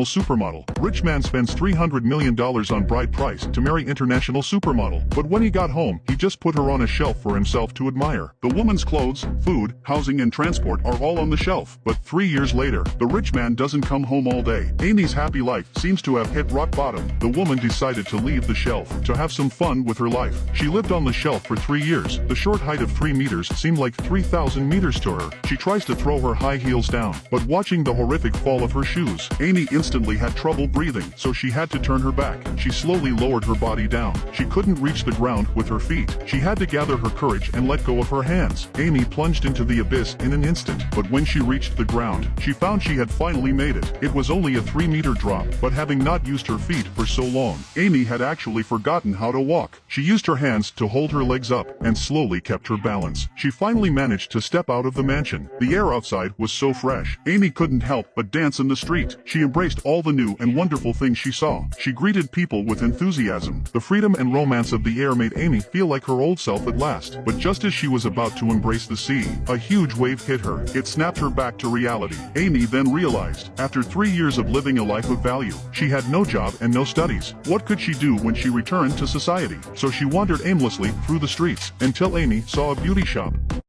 Supermodel. Rich man spends $300 million on bride price to marry international supermodel. But when he got home, he just put her on a shelf for himself to admire. The woman's clothes, food, housing and transport are all on the shelf. But 3 years later, the rich man doesn't come home all day. Amy's happy life seems to have hit rock bottom. The woman decided to leave the shelf to have some fun with her life. She lived on the shelf for 3 years. The short height of 3 meters seemed like 3,000 meters to her. She tries to throw her high heels down, but watching the horrific fall of her shoes, Amy instantly had trouble breathing, so she had to turn her back. She slowly lowered her body down. She couldn't reach the ground with her feet. She had to gather her courage and let go of her hands. Amy plunged into the abyss in an instant, but when she reached the ground, she found she had finally made it. It was only a 3-meter drop, but having not used her feet for so long, Amy had actually forgotten how to walk. She used her hands to hold her legs up and slowly kept her balance. She finally managed to step out of the mansion. The air outside was so fresh, Amy couldn't help but dance in the street. She embraced all the new and wonderful things she saw. She greeted people with enthusiasm. The freedom and romance of the air made Amy feel like her old self at last. But just as she was about to embrace the sea, a huge wave hit her. It snapped her back to reality. Amy then realized, after 3 years of living a life of value, she had no job and no studies. What could she do when she returned to society? So she wandered aimlessly through the streets, until Amy saw a beauty shop.